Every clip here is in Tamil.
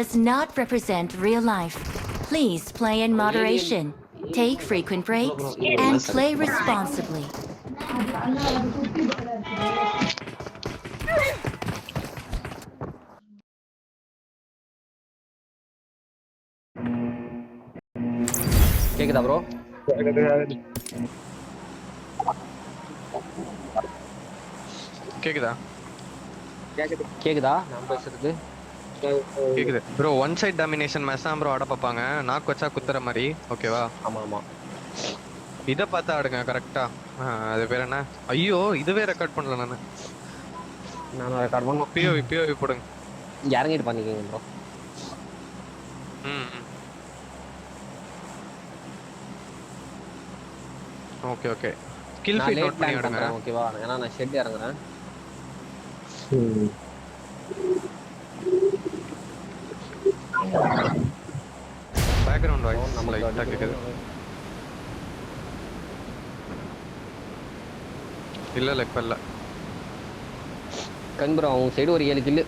does not represent real life. Please play in moderation. Take frequent breaks and play responsibly. கேக்குதா ப்ரோ? கேக்குதா? கேக்குதா நான் பேசுறது? கேக்குது bro. One side domination match தான் ப்ரோ ஆட பார்ப்பாங்க. நாக்கு வச்சா குத்துற மாதிரி. ஓகேவா? ஆமா ஆமா. இதை பார்த்து ஆடுங்க கரெக்டா. அது பேர் என்ன? ஐயோ இதுவே ரெக்கார்ட் பண்ணல நானு. நானும் ரெக்கார்ட் பண்ணோம். பிஓவி போடுங்க. இறங்கிட்டு பண்ணிக்கோங்க bro. Okay okay. Skill feed note பண்ணி ஆடுங்க. ஓகேவா? ஏன்னா நான் ஷெட் இறங்குறேன். பேக்ரவுண்ட் வாய்ஸ் லைட்டா கேக்குது. இல்ல இப்ப இல்ல. கண் ப்ரோ உங்க சைடு ஒரு 7 கில்லு,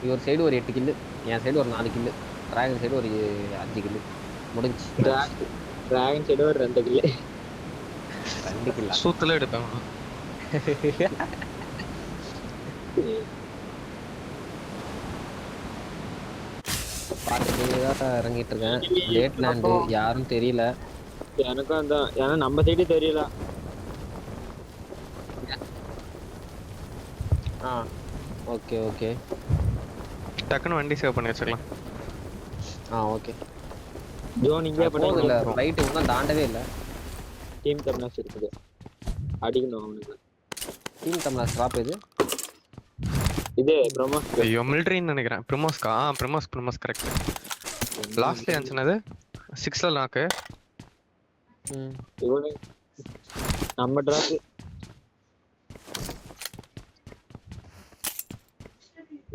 இவர் சைடு ஒரு 8 கில்லு, என் சைடு ஒரு 4 கில்லு, டிராகன் சைடு ஒரு 5 கில்லு. முடிஞ்சு. டிராகன் சைடு ஒரு 2 கில்லு. 2 கில்லா சூத்துல எடுப்பேன். பார்த்துட்டு தான் இறங்கிட்டு இருக்கேன். லேட் லேண்டு யாரும் தெரியல எனக்கும். அந்த ஏன்னா நம்ம சைடு தெரியல. Okay okay. டக்குன்னு வண்டி சேவ் பண்ணி வச்சுக்கலாம். ஓகே. ஜோன் இங்கே பண்ணல. ரைட் இன்னும் தாண்டவே இல்ல. டீம் தமிழ்நாடு இருக்குது. அடிக்கணும் அவனுக்கு. டீம் தமிழ்நாடு ஸ்டாப் இது ப்ரோமோஸ். ஐயோ மிலிட்டரின்னு நினைக்கிறேன். ப்ரோமோஸ்கா? ப்ரோமோஸ் கரெக்ட். லாஸ்ட்ல ஆச்சுனது 6ல நாக்கு. இவனே நம்ம டிராப்.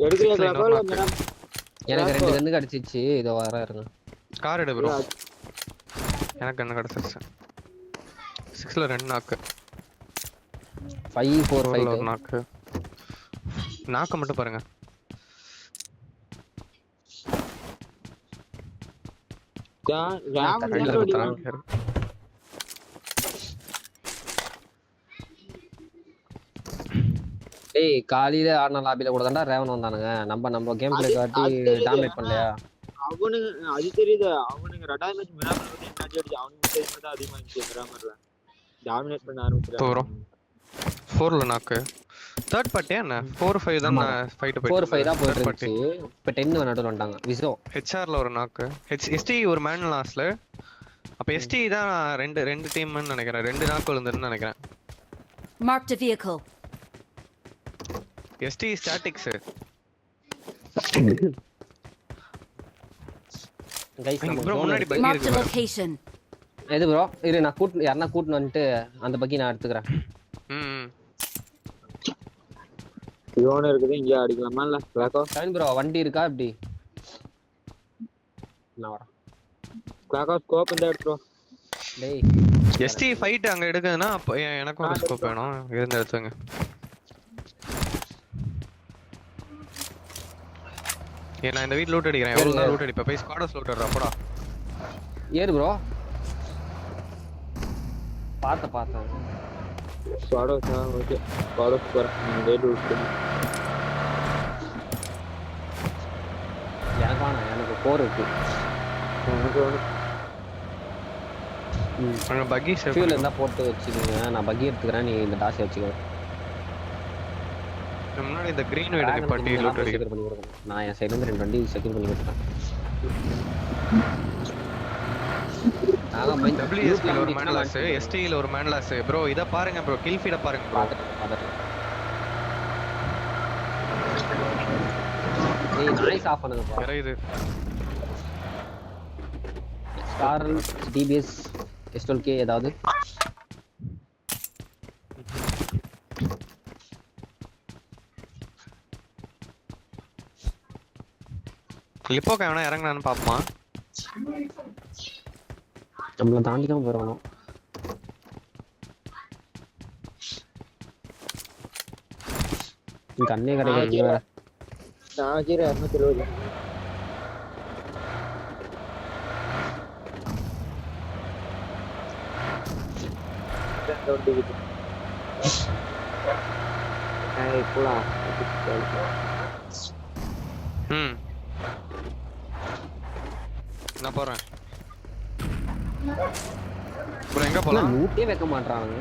எடுக்கலையா மேடம்? எனக்கு 2 கன்னு கிடைச்சிச்சு. இதோ வர இருங்க. கார் எடு ப்ரோ. எனக்கு கன்னு கிடைச்சிருச்சு. 6ல 2 நாக்கு. 5 4 5 நாக்கு. நாக்க மட்டும் பாருங்க. ஏய் காலையில ஆடின லாபில கூட தான்டா ரேவன் வந்தானுங்க. நம்ம கேம் பிளே காட்டி டாமினேட் பண்ணலையா? அவனுங்க அது தெரியுது. அவனுங்க ரெண்டாவது மேட்ச் மிராமர் வந்து மேட்ச் அடிச்சு அவனுக்கு சேஸ் மட்டும் அதிகமா இருந்துச்சு. மிராமர்ல டாமினேட் பண்ண ஆரம்பிச்சாங்க. 4ல நாக்கு. தேர்ட் பார்ட்டி என்ன 4-5 தான் ஃபைட் போயிட்டு 4-5 தான் போயிட்டு இருந்துச்சு. இப்ப 10 நடுவுல வந்தாங்க. விசோ ஹெச்ஆர்ல ஒரு நாக்கு. எஸ்டி ஒரு மேன் லாஸ்ட்ல. அப்ப எஸ்டி தான் ரெண்டு டீம்னு நினைக்கிறேன். 2 நாக்கு விழுந்துன்னு நினைக்கிறேன். Marked a vehicle. எஸ்டி ஸ்டாட்டிக்ஸ். गाइस ப்ரோ முன்னாடி பக்கி இருக்கு லொகேஷன். எது ப்ரோ? இரு நான் யாரனா கூட்னு வந்துட்டு அந்த பக்கி நான் எடுத்துக்கறேன். யோன் இருக்குது. இங்க அடிக்கலாமா இல்ல கிளாக்கோ? டைம் ப்ரோ வண்டி இருக்கா எப்படி? நான் வரேன். கிளாக்கோ ஸ்கோப் இந்த எடுத்துறோ. டேய் எஸ்டி ஃபைட் அங்க எடுக்குதுன்னா அப்ப எனக்கும் ஒரு ஸ்கோப் வேணும். இருந்த எடுத்துங்க. நான் இந்த வீட்ல லூட் அடிக்கிறேன். எவ்வளவு நேரம் லூட் அடிப்ப? போய் ஸ்குவாடஸ் லூட் அடிறா போடா. ஏறு ப்ரோ. பாத்த ஸ்குவாடஸ் ஓகே. ஸ்குவாடஸ் போறேன். Date loot. எனக்கு 4 இருக்கு. அங்க பக்கி ஃபியூல் இருந்தா போட்டு வச்சுக்கோங்க. நான் பக்கி எடுத்துக்கிறேன். நீ இந்த டாஸ் வச்சுக்கோ. முன்னாடி இந்த கிரீன் வீடுக்கு பட்டி லூட் அடிக்கிறேன். நான் என் சைடுல இருந்து 2 வண்டி செக்யூர் பண்ணி கொடுத்தேன். WSP ல ஒரு மேன் லாஸ், ST ல ஒரு மேன் லாஸ். ப்ரோ இத பாருங்க ப்ரோ. கில் ஃபீட பாருங்க ப்ரோ. ஏய் நாய்ஸ் ஆஃப் பண்ணுங்க bro. Correct. Star DBS SLK ஏதாவது லிப்போ கேவனா இறங்கறான்னு பாப்போம். நம்மள தாண்டி தான் வரணும். கண்ணே கிடையாது. நான் 220 வந்துக்கிட்டு போலாம். நான் போறேன் ப்ரோ. எங்க போலாம்? லூட்டே வைக்க மாட்டாங்க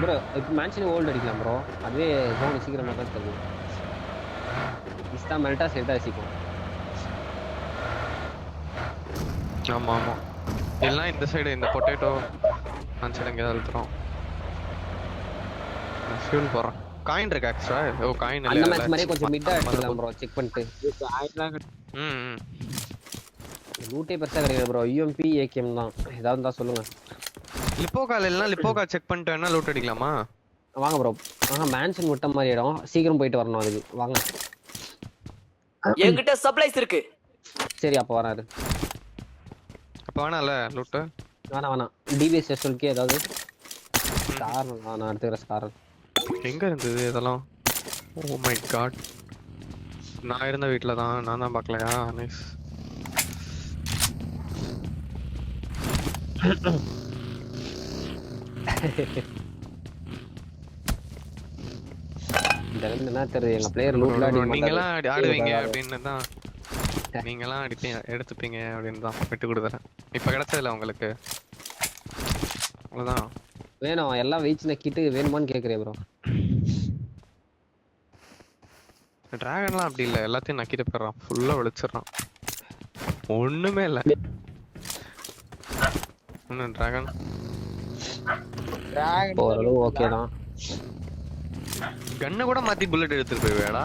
ப்ரோ. இப்போ மேன்ஷன் ஹோல்ட் அடிக்கலாம் ப்ரோ. அதுவே ஜோன் சீக்கிரமா தான் தருது. இஸ்டா மெல்டா செட்டா சீக்கிரம். ஆமா ஆமா. எல்லாம் இந்த சைடு இந்த பொட்டேட்டோ அந்த சைடு எங்க அழுத்துறோம். ஃபியூல் போறேன். காயின் இருக்கு எக்ஸ்ட்ரா. ஓ காயின் இல்ல. அந்த மேட்ச் மாதிரியே கொஞ்சம் மிட்டா எடுத்துக்கலாம் ப்ரோ. செக் பண்ணிட்டு. லூட்டே பெருசா கிடையாது ப்ரோ. யூஎம்பி ஏகேஎம் தான். ஏதாவது இருந்தா சொல்லுங்க. லிப்போகால எல்லாம் லிப்போகா செக் பண்ணிட்டு வேணா லூட் அடிக்கலாமா? வாங்க ப்ரோ. மேன்ஷன் விட்ட மாதிரி இடம். சீக்கிரம் போயிட்டு வரணும் அதுக்கு. வாங்க. என்கிட்ட சப்ளைஸ் இருக்கு. சரி அப்ப வராது. அப்ப வேணால லூட். வேணாம். டிபிஎஸ் எஸ்எல்கே ஏதாவது ஸ்டார் நான் எடுத்துக்கிறேன் ஸ்டார். எங்க இருந்தது இதெல்லாம்? Oh my God. நான் இருந்த வீட்ல தான். நான் தான் பார்க்கலையா? நைஸ். என்ன தெரியுது எங்க பிளேயர் லூட்ல நீங்கலாம் ஆடுவீங்க அப்படின்னு தான். நீங்கலாம் அடிப்பீங்க எடுத்துப்பீங்க அப்படின்னு தான் விட்டு கொடுத்துறேன். இப்ப கிடைச்சதுல உங்களுக்கு அவ்வளவுதான். வேணும் எல்லாம் வெயிட்ஸ் நக்கிட்டு வேணுமான்னு கேக்குறேன் ப்ரோ. டிராகன்லாம் அப்படி இல்ல. எல்லாத்தையும் நக்கிட்டு போயிடுறான். ஃபுல்லா வெளிச்சிடறான். ஒண்ணுமே இல்ல. டிராகன் ஓரளவு ஓகே தான். கண்ணை கூட மாத்தி புல்லட் எடுத்துட்டு போய்வேடா.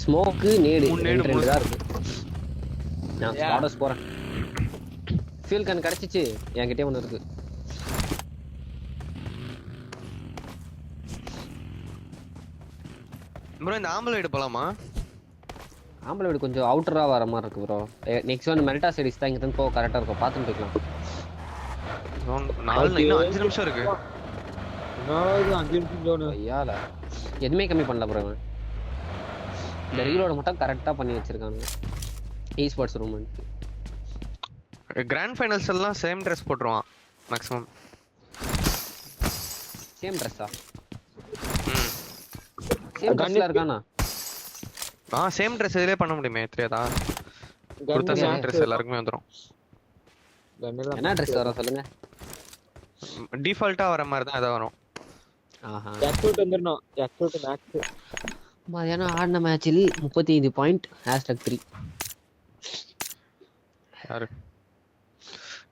ஸ்மோக்கு நேடு ரெண்டு தான் இருக்கு. நான் ஸ்பாடர்ஸ் போறேன். ஃபியூல் கன் கிடைச்சிச்சு. என்கிட்டே ஒன்று இருக்கு. ப்ரோ இந்த ஆம்பளைடு போலாமா? ஆம்பளை வீடு கொஞ்சம் அவுட்டரா வர மாதிரி இருக்கு ப்ரோ. நெக்ஸ்ட் ஒன் மெல்டா சைடிஸ் தான். இங்க இருந்து போக கரெக்டா இருக்கும். பார்த்துட்டு போய்க்கலாம். இன்னும் 5 நிமிஷம் இருக்கு. 5 நிமிஷம் ஜோன். ஐயால எதுவுமே கம்மி பண்ணல ப்ரோ. இந்த ரீலோட மட்டும் கரெக்டா பண்ணி வச்சிருக்காங்க. ஈ ஸ்போர்ட்ஸ் ரூம். கிராண்ட் ஃபைனல்ஸ் எல்லாம் சேம் Dress போட்டுருவான் மேக்ஸிமம். சேம் Dress-ஆ? சேம் Dress-ல இருக்கானா? சேம் Dress இதே பண்ண முடியுமே தெரியாதா? கொடுத்த சேம் Dress எல்லாருக்குமே வந்துரும். என்ன Dress வர சொல்லுங்க. டிஃபால்ட்டா வர மாதிரி தான் ஏதா வரும். ஆஹா. எக்ஸ்போர்ட் வந்துறணும். Export max. மதியானம் ஆடின மேட்சில் 35 பாயிண்ட் #3. யாரு?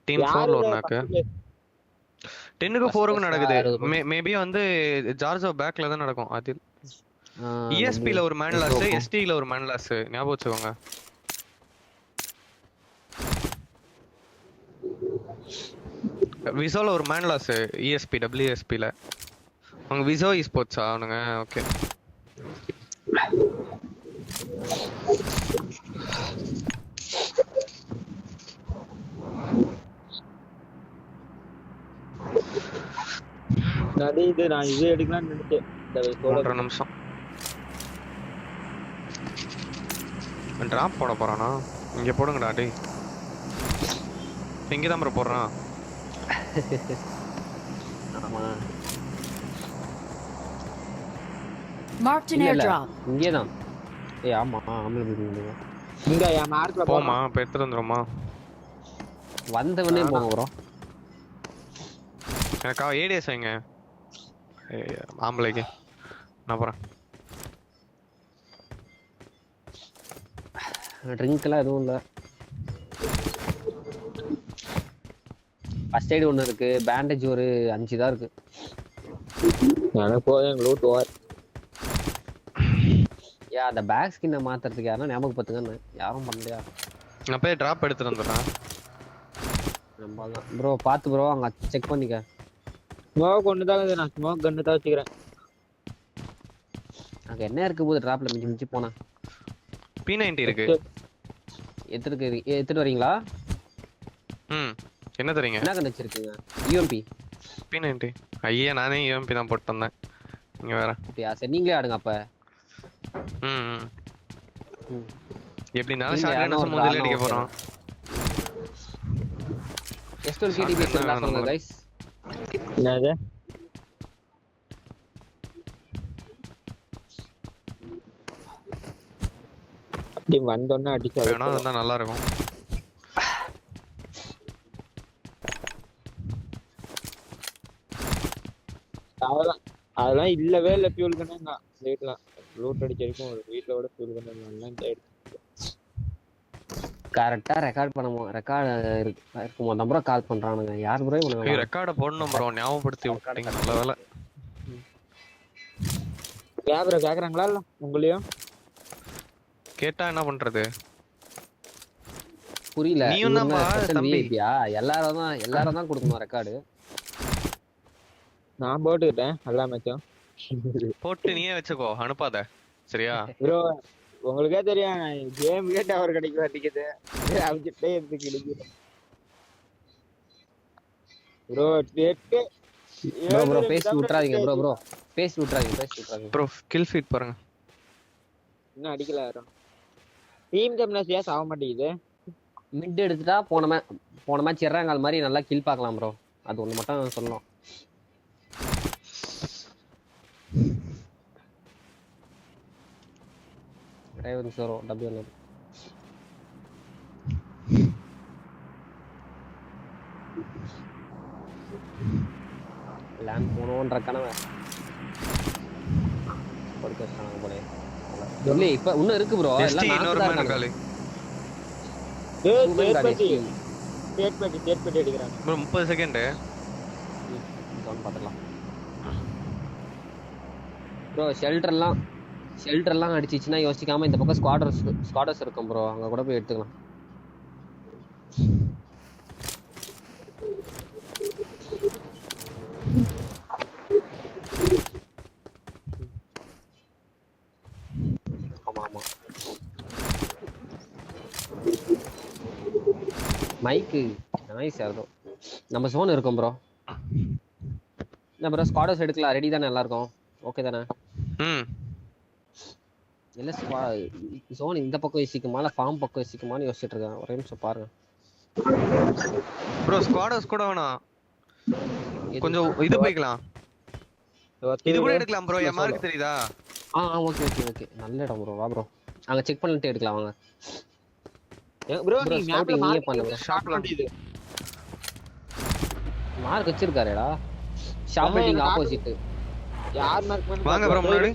டீம் 4 லோட்னாக்கு 10க்கு 4க்கு நடக்குது. மேபி வந்து ஜார்ஜோ பேக்ல தான் நடக்கும். அது ESP ல ஒரு மேன் லாஸ், ST ல ஒரு மேன் லாஸ். ஞாபகம் வச்சுக்கோங்க. விசோல ஒரு மேன் லாஸ் ESP WSP ல. அவங்க விசோ ஸ்போர்ட்ஸா அவனுங்க? ஓகே. நான் இது எடுக்கலாம்னு நினைச்சேன். 1 நிமிஷம். டிராப் போட போறானா? இங்க போடுங்கடா டேய். இங்க தான் ப்ரோ போறான். ஆமா. Marked an airdrop. இங்கே தான். ஆமா ஆம்பளை பில்டிங். இங்க என் மார்க்ல போமா. இப்ப எடுத்து வந்துருமா? வந்தவனே போங்க ப்ரோ. எனக்கா ஏடிஎஸ் வைங்க. ஆம்பளைக்கு நான் போறேன். ட்ரிங்க்லாம் எதுவும் இல்லை. ஃபர்ஸ்ட் எய்டு ஒன்று இருக்கு. பேண்டேஜ் ஒரு 5 தான் இருக்கு. எனக்கு போதும். Loot over. அந்த பேக் ஸ்கின்னை மாத்துறதுக்கு யாரும் ஞாபகப்படுத்துங்க. யாரும் பண்ணலையா? நான் போய் டிராப் எடுத்துட்டு வந்துடுறேன். நம்ம தான் ப்ரோ. பார்த்து ப்ரோ அங்கே செக் பண்ணிக்க. ஸ்மோக் ஒன்று தான். நான் ஸ்மோக் கன்று தான் வச்சுக்கிறேன். அங்கே என்ன இருக்கு போது டிராப்ல மிஞ்சி மிஞ்சி போனா P90 இருக்கு. எடுத்துட்டு வரீங்களா? என்ன தரீங்க? என்ன கண்டு வச்சிருக்கீங்க? UMP P90. ஐயா நானே UMP தான் போட்டு வந்தேன். இங்க வேற. அப்படியா? சரி நீங்களே ஆடுங்க அப்ப. எப்படினாலும் ஷாட்கன் முதல்ல அடிக்க போறோம். எஸ்டோல் கேடிபி இருந்தா சொல்லுங்க गाइस. என்னது அப்படி வந்தோன்னா அடிச்சு வேணா இருந்தா நல்லா இருக்கும். அதெல்லாம் இல்லவே இல்ல ஃபியூல் கண்ணா வீட்டுலாம் லூட் அடிச்சிருக்கும் ஒரு வீட்ல கூட ஃபியூல் கண்ணா கரெக்டா ரெக்கார்ட் இருக்குமோ தான் ப்ரோ கால் பண்றானுங்க. யார் ப்ரோ இவனுங்க? ரெக்கார்ட போடணும் ப்ரோ, ஞாபகப்படுத்தி விட்டீங்க. நல்ல வேலை. கேப்ரோ கேக்குறாங்களா இல்ல உங்களையும்? கேட்டா என்ன பண்றது? புரியல. நீயும் தான் தம்பி. எல்லாரும் தான் கொடுக்கணும் ரெக்கார்டு. நான் போட்டுக்கிட்டேன் எல்லா மேட்சும். போட்டு நீயே வச்சுக்கோ, அனுப்பாத சரியா? ப்ரோ உங்களுக்கே தெரியும் கேம் கேட்டு அவர் கிடைக்க மாட்டேங்குது. அவங்கிட்டே இருந்து கிடைக்குது ப்ரோ. ப்ரோ பேசி விட்டுறாதீங்க ப்ரோ. பேசி விட்டுறாதீங்க. ப்ரோ கில் ஃபீட் பாருங்க. இன்னும் அடிக்கல யாரும். டீம் ஜெம்னாசியா சாவ மாட்டேங்குது. மிட் எடுத்துட்டா போன மேட்ச் இறங்கால் மாதிரி நல்லா கில் பார்க்கலாம் ப்ரோ. அது ஒன்று மட்டும் சொல்லணும். டிரைவர் சரோ டபிள்யூ லேண்ட் போனோன்ற கனவை கொடுக்கறாங்க போல. இல்ல இப்ப இன்னும் இருக்கு ப்ரோ. எல்லாம் இன்னொரு மேன் காலி. ஸ்டேட் பெட்டி அடிக்கறாங்க ப்ரோ. 30 செகண்ட் டவுன் பாத்துக்கலாம் ப்ரோ. ஷெல்டர்லாம் அடிச்சிச்சுன்னா யோசிக்காம இந்த பக்கம் ஸ்குவாடர்ஸ் இருக்கும் ப்ரோ. அங்க கூட போய் எடுத்துக்கலாம். ஆமா மைக்கு நைஸ் யாரோ. நம்ம ஜோன் இருக்கும் ப்ரோ. என்ன ப்ரோ ஸ்குவாடர்ஸ் எடுக்கலாம். ரெடி தானே? நல்லா இருக்கும். ஓகே தானே? இல்ல ஜோன் இந்த பக்கம் யோசிக்குமா இல்ல ஃபார்ம் பக்கம் யோசிக்குமான்னு யோசிச்சுட்டு இருக்கேன். ஒரே நிமிஷம் பாருங்க ப்ரோ. ஸ்குவாடர்ஸ் கூட வேணாம், கொஞ்சம் இது போய்க்கலாம். இது கூட எடுக்கலாம் ப்ரோ. என் மார்க் தெரியுதா? ஓகே நல்ல இடம் ப்ரோ. வா ப்ரோ அங்க செக் பண்ணிட்டு எடுக்கலாம் வாங்க ப்ரோ. ப்ரோ ஸ்கவுட்டிங் நீயே பண்ணுங்க. ஷாட் பண்ணிது மார்க் வச்சிருக்காரேடா. Shop building opposite. யார் மார்க் பண்ணி வாங்க ப்ரோ முன்னாடி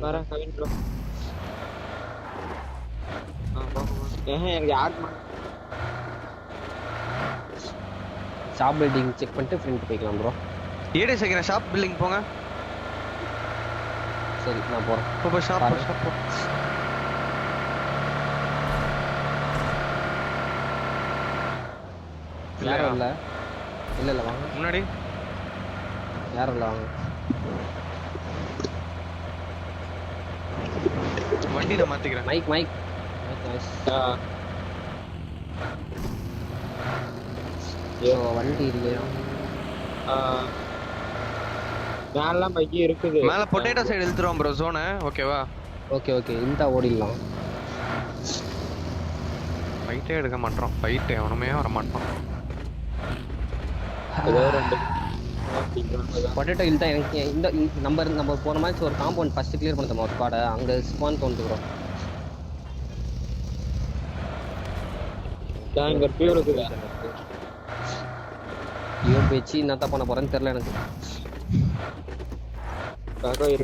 வரேன் கவின் ப்ரோ. எனக்கு யார் ஷாப் பில்டிங் செக் பண்ணிட்டு ஃப்ரண்ட் போய்க்கலாம் ப்ரோ. ஏடே செகண்ட் ஷாப் பில்டிங் போங்க. சரி நான் போறேன். போ ஷாப் யாரும் இல்ல வாங்க முன்னாடி. யாரும் இல்ல வாங்க. வண்டி நான் மாத்திக்கிறேன். Mic nice. வண்டி இல்லையா? மேலாம் பைக்கி இருக்குது. மேல பொட்டேட்டோ சைடு இழுத்துறோம் ப்ரோ ஜோனை. ஓகேவா? ஓகே இந்த ஓடிடலாம். ஃபைட்டே எடுக்க மாட்டோம். ஃபைட் எவனுமே வர மாட்டோம். பொட்டேட்டோ இழுத்தா எனக்கு இந்த நம்ம போன மேட்ச் ஒரு காம்பவுண்ட் ஃபர்ஸ்ட் கிளியர் பண்ணோம் ஒரு ஸ்குவாட. அங்க ஸ்பான் தோணுது ப்ரோ. இங்க பியூர் இருக்குடா. ஐயோ பேச்சி என்ன பண்ண போறேன்னு தெரியல எனக்கு.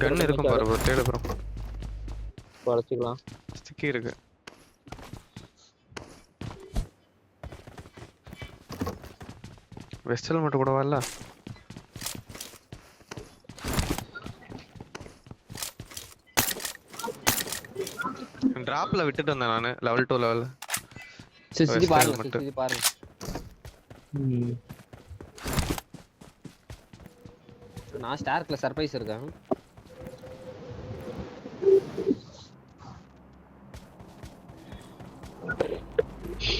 கன் இருக்கும் பாரு ப்ரோ. தேடு ப்ரோ. குறைச்சிக்கலாம். ஸ்டிக்கி இருக்கு. வெஸ்டல் மட்டும் கூட வரல. டிராப்ல விட்டுட்டு வந்தேன் நானு. Level 2 level. சரி பாருங்க. நான் ஸ்டார்க்ல சர்ப்ரைஸ் இருக்கேன்.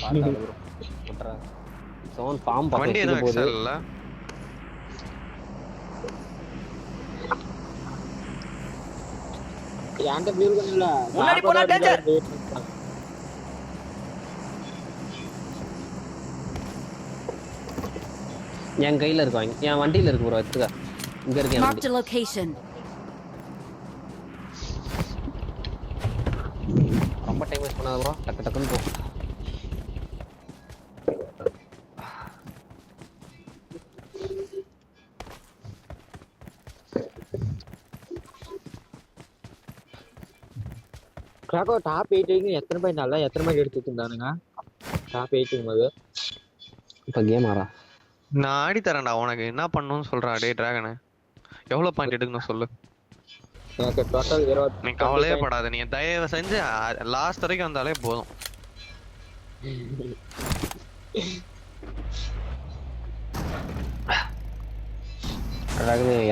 பாத்தா ப்ரோ. பண்றா. சோன் ஃபார்ம் வண்டி என்ன போகுது. இல்ல. யாண்ட பியூர் பண்ணல. முன்னாடி போனா டேஞ்சர். என் கையில இருக்கு, என் வண்டியில இருக்கு ப்ரோ. எடுத்துக்க. இங்க இருக்கு என் Marked வண்டி. a location. ரொம்ப டைம் வேஸ்ட் பண்ணாத ப்ரோ, டக்கு டக்குன்னு போ. கிளாக்கோ டாப் 8 எத்தனை பாயிண்ட் நல்லா எத்தனை பாயிண்ட் எடுத்துட்டு இருந்தானுங்க டாப் 8 போது. இப்போ கேம் ஆறா. நான் ஆடி தரேன்டா உனக்கு. என்ன பண்ணணும்னு சொல்றா டேய் டிராகனு. எவ்வளவு பாயிண்ட் எடுக்கணும் சொல்லு. எனக்கு டோட்டல் 20. நீ கவலையே படாத. நீ தயவு செஞ்சு லாஸ்ட் வரைக்கும் வந்தாலே போதும்.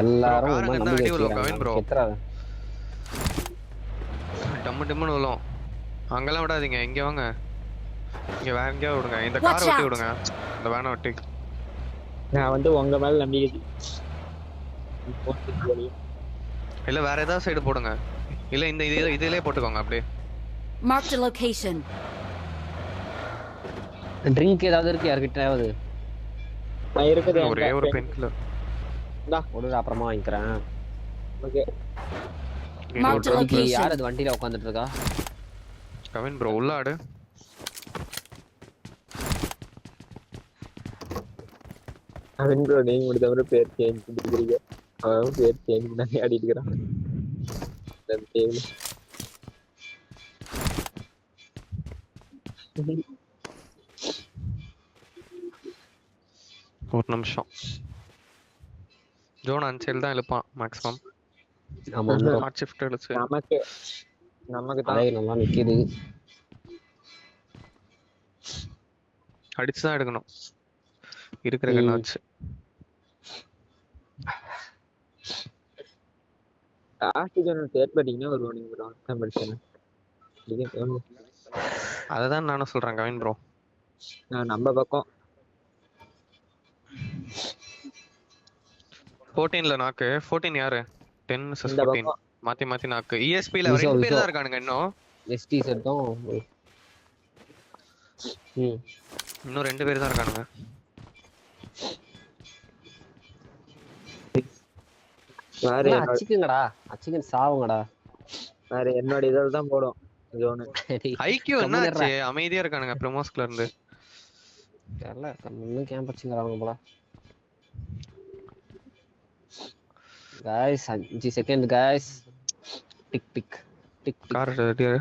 எல்லாரும் காரங்க தான் அடி விழும் கவின் ப்ரோ. எத்தறாங்க டம்மு டம்முன்னு விழும். அங்கெல்லாம் விடாதீங்க, இங்க வாங்க. இங்க வேற எங்கேயாவது விடுங்க. இந்த காரை வெட்டி விடுங்க, இந்த வேனை வெட்டி. நான் வந்து உங்க மேல நம்பிக்கை. இல்ல வேற ஏதாவது சைடு போடுங்க. இல்ல இந்த இதுலயே போட்டுக்கோங்க அப்படியே. Marked a location. ட்ரிங்க் ஏதாவது இருக்கு யார்கிட்டயாவது? நான் இருக்குது ஒரே ஒரு பென் கில்லர். இந்தா ஒரு அப்புறமா வாங்கிக்கிறேன். ஓகே. Marked a யார் location. அது வண்டியில உட்கார்ந்துட்டு இருக்கா? கவின் ப்ரோ உள்ள ஆடு. அவன் ப்ரோ நீங்க முடிஞ்ச வரை பேர் சேஞ்ச் பண்ணிக்கிறீங்க. அவன் பேர் சேஞ்ச் பண்ணி ஆடிட்டு இருக்கான். ஒரு நிமிஷம். ஜோன் அன்சைல் தான் இழுப்பான் மேக்ஸிமம். ஆமா ஹார்ட் ஷிஃப்ட் இழுச்சு. நமக்கு தான் தலைய நல்லா நிக்குது. அடிச்சு தான் எடுக்கணும் இருக்கிற கண்ணாச்சு. ஆக்சிஜன் சேட் பண்ணிங்கன்னா ஒரு ஒன்று தான் பிரச்சனை. அததான் நானும் சொல்றேன் கவின் ப்ரோ. நம்ம பக்கம் 14ல நாக்கு. 14 யாரு? 10 vs 14 மாத்தி மாத்தி நாக்கு. ESP ல விசோ, ரெண்டு பேர் விசோ. தான் இருக்கானுங்க இன்னும். எஸ்டி செட்டும். இன்னும் 2 பேர் தான் இருக்கானுங்க. வேற அச்சிக்குங்கடா, அச்சிக்கன் சாவுங்கடா. வேற என்னோட இதில் தான் போடும் ஜோனு. ஐக்யூ என்னாச்சு? அமைதியா இருக்கானுங்க ப்ரோமோஸ்ல இருந்து. தெரியல, இன்னும் கேம்ப் வச்சுங்கறாங்க போல. Guys 5 second guys. Tick tick tick car ரெடியா?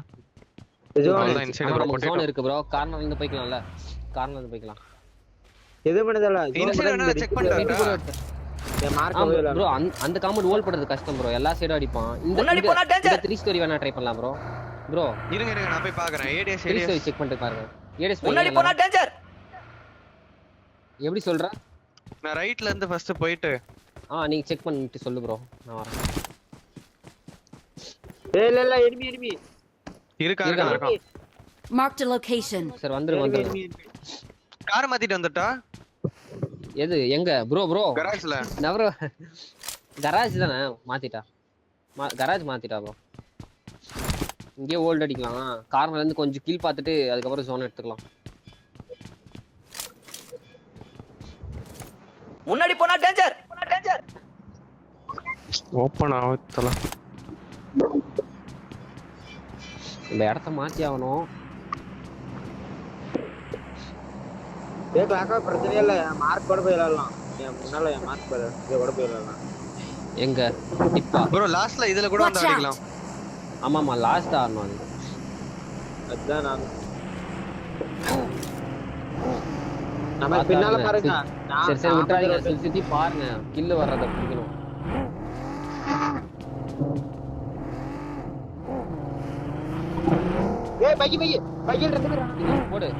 அவ்வளவுதான் இன்சைட் ப்ரோ. ஜோன் இருக்கு ப்ரோ. கார்னர்ல இருந்து போய்க்கலாம்ல. கார்னர்ல இருந்து போய்க்கலாம். எது பண்ணதல இன்சைட் என்ன செக் பண்றா? என் மார்க் போயிடலாம் ப்ரோ. அந்த காம்பவுண்ட் ஹோல் பண்றது கஷ்டம் ப்ரோ. எல்லா சைடும் அடிப்பான். இந்த 3 ஸ்டோரி வேணா ட்ரை பண்ணலாம் ப்ரோ. ப்ரோ இருங்க நான் போய் பார்க்கறேன். ஏடிஎஸ் ஏடிஎஸ் செக் பண்ணிட்டு பாருங்க. ஏடிஎஸ் முன்னாடி போனா டேஞ்சர். எப்படி சொல்ற? நான் ரைட்ல இருந்து ஃபர்ஸ்ட் போயிட்டு நீங்க செக் பண்ணிட்டு சொல்லு ப்ரோ. நான் வரேன். இல்ல எனிமி இருக்கா. Marked a location. சார் வந்துருங்க. கார் மாத்திட்டு வந்துட்டா? எது எங்க ப்ரோ? கராஜ்ல. ப்ரோ கராஜ் தானே மாத்திட்டா. கராஜ் மாத்திட்டா ப்ரோ. இங்கே ஹோல்ட் அடிக்கலாம். கார்னர்ல இருந்து கொஞ்சம் கீழ் பார்த்துட்டு அதுக்கப்புறம் ஜோன் எடுத்துக்கலாம். முன்னாடி போனா டேஞ்சர். ஓபன் ஆவத்தல. இந்த இடத்த மாத்தி ஆகணும். அக்கா பிரச்சனை இல்ல. மார்க் கூட போய் விளையாடலாம். என் முன்னால என் மார்க் கூட போய் விளையாடலாம். எங்க டிப்பா ப்ரோ லாஸ்ட்ல இதுல கூட வந்து அடிக்கலாம். ஆமாமா லாஸ்ட் ஆடணும் அது. அதான் நான் நம்ம பின்னால பாருங்க. சரி விட்டுறாதீங்க. சுத்தி பாருங்க. கில் வர்றத பிடிக்கணும். ஏய் பையில ரெண்டு பேர் போடு.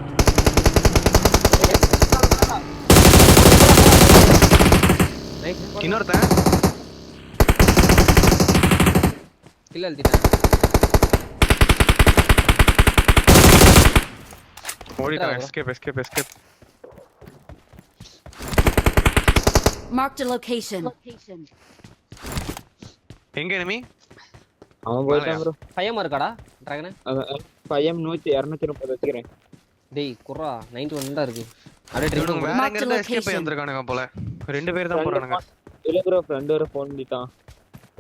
இன்னொருத்தன் கில் அழுத்திட்டேன். ஓடிட்டான். எஸ்கேப். Marked a location. எங்க enemy? அவன் போயிட்டான் ப்ரோ. பையமா இருக்காடா டிராகன்? பையம் 230 வச்சுக்கிறேன். டேய் குர்ரா 91 தான் இருக்கு. அப்படியே ட்ரிப் இவனுங்க வேற Mark எங்க the இருந்து எஸ்கேப் location. வந்திருக்கானுங்க போல. 2 பேர் தான் போறானுங்க. இல்ல ப்ரோ ஃப்ரெண்ட் ஒரு ஃபோன் பண்ணிட்டான்.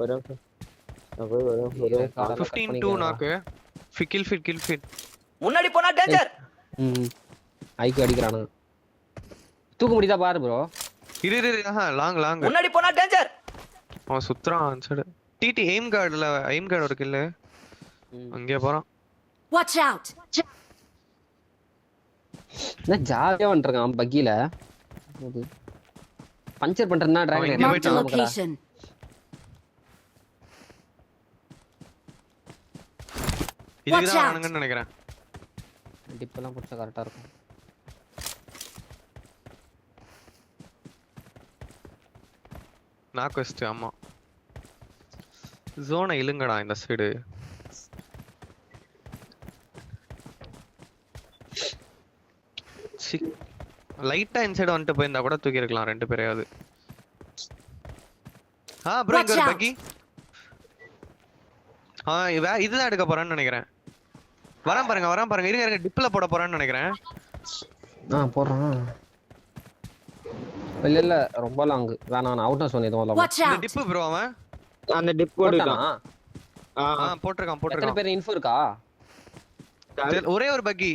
வரோம் வரோம் 15-2 நாக்கு. Kill fit. முன்னாடி போனா டேஞ்சர். ஐக்கு அடிக்கிறானுங்க. தூக்க முடியுதா பாரு ப்ரோ. இரு லாங். முன்னாடி போனா டேஞ்சர். அவன் சுத்துறான் அந்த சைடு. டிடி எய்ம் கார்டு ஒரு கில். அங்கே போறான். Watch out! நான் ஜாலியா வந்துருக்கான் பக்கில. பஞ்சர் பண்றதுனா டிராகன் Mark the location. இதுக்கு தான் வரானுங்கன்னு நினைக்கிறேன். டிப்பெல்லாம் புடிச்சா கரெக்டா இருக்கும். நாக் வெஸ்ட் ஆமா. ஜோனை இழுங்கடா இந்த சைடு. லைட்டா இன்சைடு வந்துட்டு போயிருந்தா கூட தூக்கி இருக்கலாம் 2 பேரையாவது. ப்ரோ இங்க ஒரு பக்கி. இதுதான் எடுக்க போறான்னு நினைக்கிறேன். வரான் பாருங்க. இருங்க டிப்ல போட போறான்னு நினைக்கிறேன். போடுறான். இல்ல ரொம்ப லாங். வேணாம் நான் அவுட் ஹவுஸ் வந்து எதுவும் Watch இந்த out! டிப் ப்ரோ அவன். அந்த டிப் போடுறான். போட்டுருக்கான். எத்தனை பேர் இன்ஃபோ இருக்கா? ஒரே ஒரு பக்கி.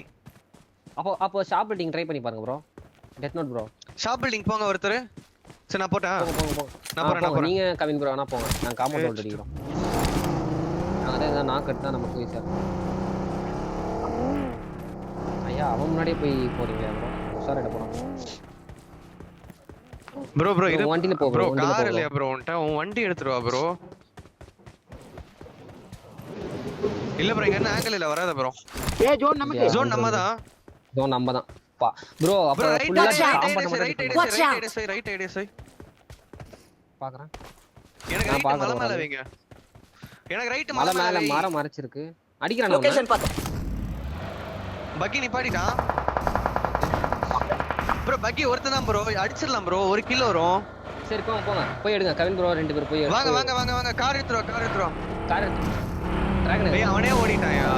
அப்போ ஷாப் பில்டிங் ட்ரை பண்ணி பாருங்க bro. Death note bro. Shop building போங்க ஒருத்தர். சரி நான் போட்டேன். போங்க. நான் போறேன். நீங்க கவின் ப்ரோ வேணா போங்க. நான் காம்பவுண்ட் ஹோல்ட் அடிக்கிறோம். நான் கட் தான் நமக்கு ஈஸியா. ஐயா அவன் முன்னாடியே போய் போறீங்களா ப்ரோ? உஷாரா போறோம். ப்ரோ இது வண்டில போ ப்ரோ. கார் இல்லையா ப்ரோ? உன் வண்டி எடுத்துட்டு வா ப்ரோ. இல்ல ப்ரோ இங்க என்ன ஆங்கிள் இல்ல வராத ப்ரோ. ஜோன் நமக்கு. ஜோன் நம்மதான். பா ப்ரோ அப்ப ஃபுல்லா ரைட் ஐடியா பாக்குறேன். எனக்கு ரைட் மலை மேல வைங்க. எனக்கு ரைட் மலை மேல மரம் மறைச்சிருக்கு. அடிக்குறானே. லொகேஷன் பாத்து. பக்கி நிப்பாடிட்டான். ப்ரோ பக்கி ஒருத்தன் தான் ப்ரோ. அடிச்சிரலாம் ப்ரோ. 1 கிலோ வரும். சரி போங்க. போய் எடுங்க கவின் ப்ரோ 2 பேர் போய் வாங்க. கார் எடுத்துறோம். Car dragon. டேய் அவனே ஓடிட்டான்யா.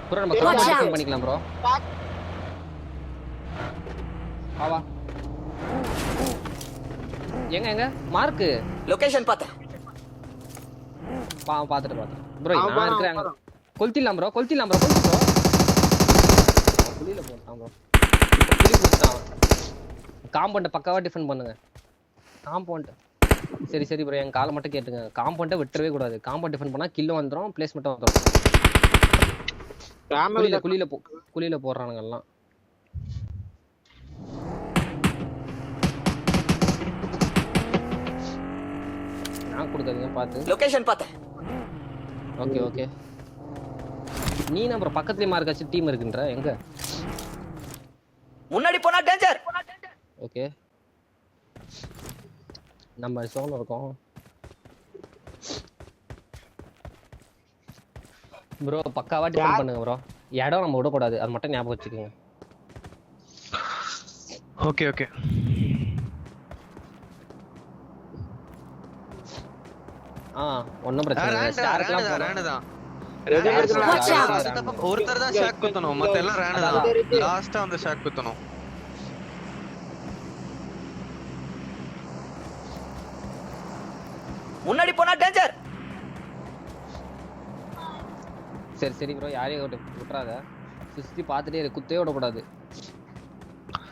ப்ரோ நம்ம காம்பவுண்ட் பண்ணிக்கலாம் ப்ரோ. வா எங்க மார்க் லொகேஷன் பாத்து. பாத்துட்டு ப்ரோ நான் இருக்கறேன். கொளுத்திடலாம் ப்ரோ. குளியில போட்டான் ப்ரோ. குளி போட்டான். காம்பவுண்ட பக்காவா டிஃபெண்ட் பண்ணுங்க. காம்பவுண்ட் சரி ப்ரோ என் காலை மட்டும் கேட்டுங்க. காம்பவுண்ட விட்டுறவே கூடாது. காம்பவுண்ட் டிஃபெண்ட் பண்ணா கில் வந்துரும், பிளேஸ்மென்ட் வந்துரும். குளியில போடுறானுங்க எல்லாம். நான் கொடுக்காதீங்க பாத்து. லொகேஷன் பாத்து. ஓகே நீ நம்ம பக்கத்துலயே மார்க்காச்சு டீம் இருக்குன்ற எங்க? முன்னாடி போனா டேஞ்சர். ஓகே நம்ம சோன் இருக்கோம் ப்ரோ. பக்காவா டிஃபெண்ட் பண்ணுங்க ப்ரோ. இடம் நம்ம விட கூடாது. அது மட்டும் ஞாபகம் வச்சுக்கோங்க. ஓகே ஒண்ணும் பிரச்சனை இல்ல. ஸ்டார்ட்லாம் ராணுதான். Watch out! ஒருத்தர் தான் ஷாக் குத்தணும். மத்த எல்லாம் ராணுதான். லாஸ்டா அந்த ஷாக் குத்தணும். முன்னாடி போனா டேஞ்சர். சரி ப்ரோ யாரையும் விட்டுறாத. சுத்தி பார்த்துட்டே இரு. குத்தே விட கூடாது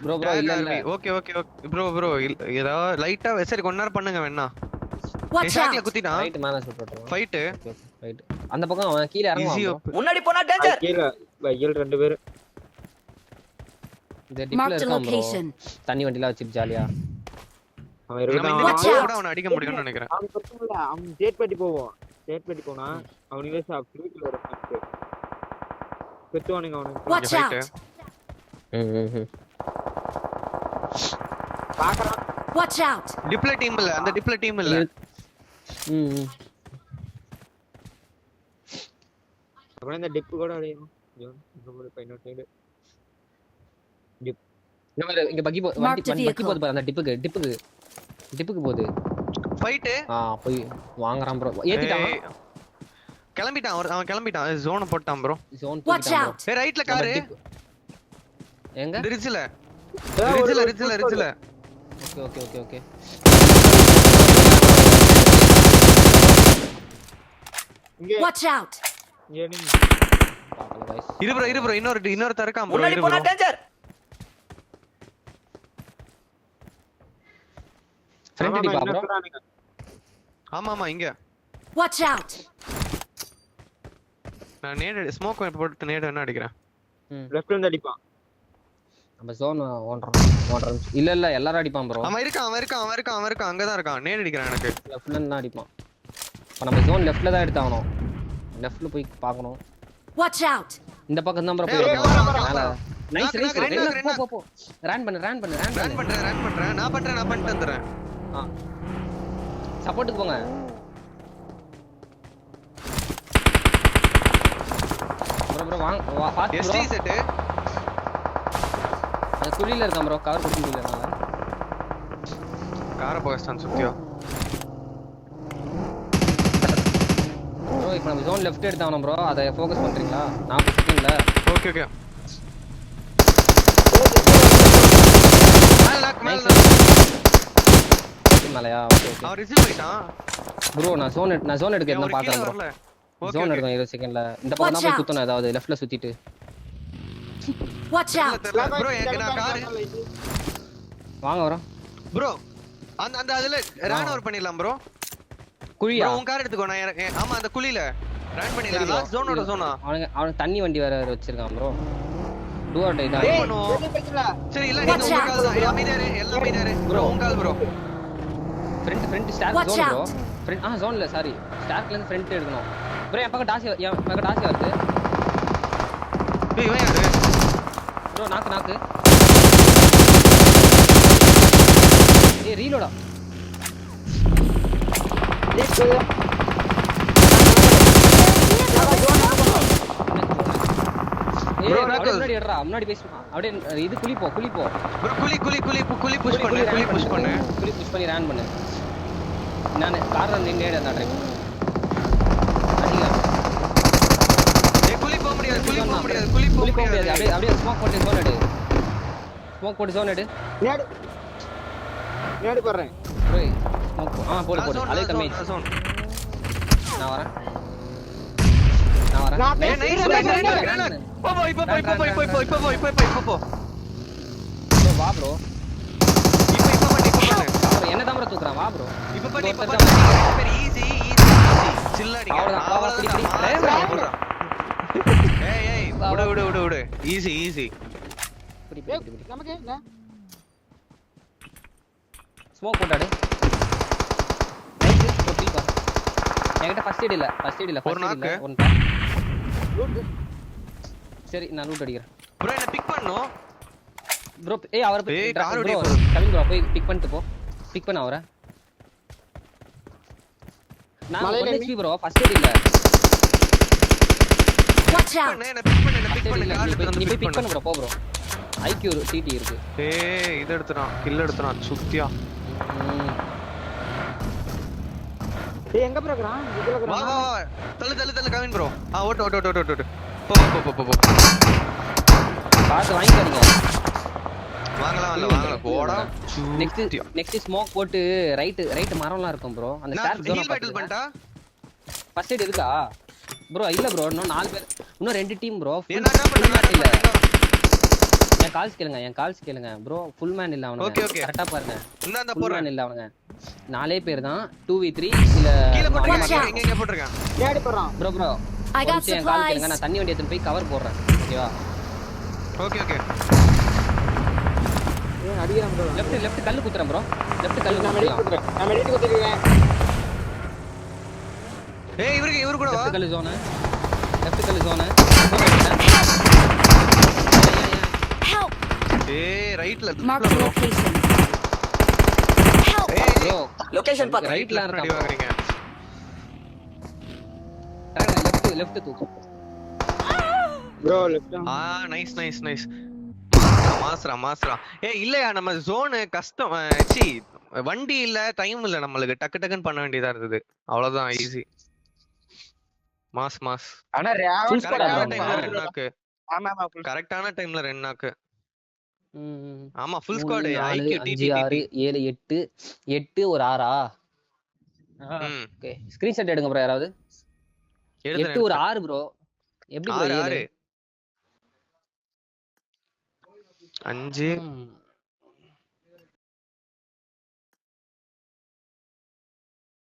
ப்ரோ. இல்ல ஓகே ப்ரோ ஏதாவது லைட்டா சரி கொஞ்ச நேரம் பண்ணுங்க வேணா. Watch ஷாக்ல out! குத்திட்டான். ரைட் மேல சுட்டுறோம். ஃபைட் அந்த பக்கம் அவன் கீழ இறங்குவான். முன்னாடி போனா டேஞ்சர். கீழ பையல் 2 பேர். இந்த டிப்ல Mark the இருக்கான் ப்ரோ. location. தண்ணி வண்டில வச்சிட்டு ஜாலியா. அவன் நம்ம இருக்கான். இந்த Watch மேட்ச் out! கூட அவனை அடிக்க முடியும்னு நினைக்கிறேன். அவன் பக்கத்துல அவன் ஜெட் பட்டி போவான். ஜெட் பட்டி போனா அவனுக்கு சாப் ஃப்ரீக்கில் வர ஃபர்ஸ்ட். பெத்துவானுங்க அவனுக்கு. Watch out! பாக்கறான். Watch out! டிப்ல டீம் இல்ல. அந்த டிப்ல டீம் இல்ல. அப்புறம் இந்த டிப் கூட அடையும். ஜோன் இங்க போய் பைனோ சைடு. டிப். இங்க பக்கி பக்கி போது பாரு. அந்த டிப்புக்கு போகுது. ஃபைட் போய் வாங்குறான் ப்ரோ. ஏத்திட்டான். கிளம்பிட்டான் அவன் கிளம்பிட்டான் ஜோன் போட்டான் ப்ரோ ஜோன் Watch தூக்கிட்டான் out! ஏய் ரைட்ல காரு எங்க ரிட்ஜ்ல ஓகே ஓகே ஓகே ஓகே இங்க Watch out! இங்க நீ பாக்கல गाइस இரு ப்ரோ இன்னொரு தரக்காம் ப்ரோ முன்னாடி இரு போனா ப்ரோ டேஞ்சர். ஃப்ரண்ட் அடி பா ப்ரோ ஆமா இங்க Watch out! நான் நேடு ஸ்மோக் போட்டு நேடு என்ன அடிக்கிறேன் லெஃப்ட்ல இருந்து அடிப்பான் நம்ம ஜோன் ஓடுறோம் இல்ல எல்லாரும் அடிப்பான் ப்ரோ அவன் இருக்கான் அங்க தான் இருக்கான் நேடு அடிக்கிறான் எனக்கு லெஃப்ட்ல இருந்து அடிப்பான் இப்ப நம்ம ஜோன் லெஃப்ட்ல தான் எடுத்தாகணும் லெஃப்ட்ல போய் பார்க்கணும் Watch out! இந்த பக்கம் தான் ப்ரோ ஏய், போய் வர. நைஸ் knock, போ ரன் பண்ணு ரன் பண்றேன் நான் பண்ணிட்டு வந்துறேன் சப்போர்ட்டுக்கு போங்க ப்ரோ வாங்க பாத்து எஸ்டி ப்ரோ செட் அந்த குழியில இருக்கான் ப்ரோ கவர் கொடுக்க முடியல என்னால கார போஸ்டான் சுத்தியா ப்ரோ இப்போ நம்ம ஜோன் லெஃப்ட் எடுத்தாகணும் ப்ரோ அதை ஃபோக்கஸ் பண்றீங்களா நான் புடிச்சிட்டேன்ல ஓகே மேலயா ஓகே அவன் ரிசீவ் பண்ணிட்டான் ப்ரோ நான் ஜோன் எடுக்க என்ன பார்க்கறேன் ப்ரோ வரல ஜோன் எடுக்கும் 20 செகண்ட்ல இந்த பக்கம் தான் போய் குத்தணும் ஏதாவது லெஃப்ட்ல சுத்திட்டு Watch out! ப்ரோ எனக்கு நான் கார் வாங்க வரோம் ப்ரோ அந்த அதுல ரன் ஓவர் பண்ணிடலாம் ப்ரோ குழியா உன் கார் எடுத்துக்கோ நான் ஆமா அந்த குழியில ரன் பண்ணிடலாம் லாஸ்ட் ஜோனோட ஜோனா அவனுக்கு தண்ணி வண்டி வேற வச்சிருக்கான் ப்ரோ டூஆர் டை தான் சரி இல்ல நீங்க உங்க கால் தான் அமைதியாரு எல்லாம் அமைதியாரு ப்ரோ உங்க call bro front star Watch zone bro out. Front ஜோன்ல சாரி ஸ்டார்க்ல இருந்து ஃப்ரண்ட் எடுக்கணும் ப்ரோ என் பக்கம் டாசி வருது ஏய் இவன் யாரு ப்ரோ நாக்கு ஏய் ரீலோடா Bro, ஏய் knuckles. முன்னாடி எடுறா முன்னாடி பேசி அப்படியே இது குளி போ ப்ரோ குழி புஷ் பண்ணு குளி புஷ் பண்ணி ரன் பண்ணு நான் கார்னர் நின்னேட நான் ட்ரை ஏய் குழி போக முடியாது குழி போக முடியாது அப்படியே ஸ்மோக் போட்டு ஜோன் எடு நேடு போடுறேன் ப்ரோ ஸ்மோக் போடு அதே கம்மி நான் வரேன் ஏய் நைஸ் இப்போ ப்ரோ வா ப்ரோ இப்போ பண்ணு என்ன தான் ப்ரோ தூக்குறான் வா ப்ரோ இப்போ ஈஸி சில்ல அடிங்க அவ்வளவுதான். ஏய் விடு ஈஸி நமக்கு என்ன ஸ்மோக் போட்டாடு என்கிட்ட ஃபர்ஸ்ட் எய்ட் இல்ல ஒரு knock. சரி நான் லூட் அடிக்கிறேன் ப்ரோ என்ன பிக் பண்ணனும் ப்ரோ ஏய் அவரை போய் ஏய், car ப்ரோ ஓடி போகுது. கவின் ப்ரோ போய் பிக் பண்ணிட்டு போ பிக் பண்ண அவரை நான் மலையில 1 HP ப்ரோ ஃபர்ஸ்ட் எய்ட் இல்ல Watch out! என்ன பிக் பண்ணு நீ கார் போய் எடுத்து பிக் பிக் பண்ணு பண்ணு ப்ரோ போ ப்ரோ IQ TT இருக்கு ஏய் இது எடுத்துறான் கில் எடுத்துறான் சுத்தியா ம். ஏய் எங்க ப்ரோ இருக்கறான் இதுல வா இருக்கறான் வா தள்ளு கவின் ப்ரோ ஓட்டு போ பார்த்து வாங்கிக்காதீங்க வாங்கலாம் போடா நெக்ஸ்ட் ஸ்மோக் போட்டு ரைட் மரம்லாம் இருக்கும் ப்ரோ அந்த நான் ஸ்டார் ஜோன் ஹீல் பேட்டில் பண்ணிட்டா ஃபர்ஸ்ட் எய்ட் இருக்கா ப்ரோ இல்ல ப்ரோ இன்னும் 4 பேர் இன்னும் 2 டீம் ப்ரோ என்ன பண்ணு இல்ல என் கால்ஸ் கேளுங்க ப்ரோ ஃபுல் மேன் இல்ல அவனுங்க Okay, okay. கரெக்ட்டா பாருங்க இந்த ஃபுல் போறேன் மேன் இல்ல அவனுங்க 4 பேர் தான் 2v3 இல்ல கீழ Watch போட்டுருக்கேன் out. இங்க போட்டுருக்கேன் நேடு போறான் ப்ரோ I got என் கால் கேளுங்க supplies. நான் தண்ணி வண்டி எடுத்து போய் கவர் போடுறேன் ஓகேவா ஓகே ஏய் அடிக்கிறான் ப்ரோ லெஃப்ட் கல்லு குத்துறேன் ப்ரோ லெஃப்ட் கல்லு நான் மெடிட் குத்துறேன் குத்துறேன் நான் மெடிட் குத்துறேன் ஏய் இவரு கூட வா லெஃப்ட் கல்லு ஜோன் Help! ஏய் ரைட்ல Mark the location. Help! ஏய் ப்ரோ லொகேஷன் பாத்து ரைட்ல அடி இருக்கான் வாங்குறீங்க லெஃப்ட் தூக்கு ப்ரோ லெஃப்ட் நைஸ் மாஸ்ரா ஏய் இல்லையா நம்ம ஜோன் கஷ்டம் சி வண்டி இல்ல டைம் இல்ல நம்மளுக்கு டக்குன்னு பண்ண வேண்டியதா இருந்தது அவ்வளவுதான் ஈஸி மாஸ் மாஸ் ஆனா ரேவன் Full squad ஆ கரெக்டான bro? டைம்ல 2 நாக்கு. ஆமா ஆமா full கரெக்டான டைம்ல 2 நாக்கு. ம். ஆமா ஃபுல் 3 ஸ்குவாட் 4 ஐக்யூ 5 டிடி 6 7 8 8 ஒரு 6ஆ? ம் ஓகே. ஸ்கிரீன்ஷாட் எடுங்க ப்ரோ யாராவது. 8 ஒரு 6 ப்ரோ. எப்படி ப்ரோ 6 7? 6 5 ம்.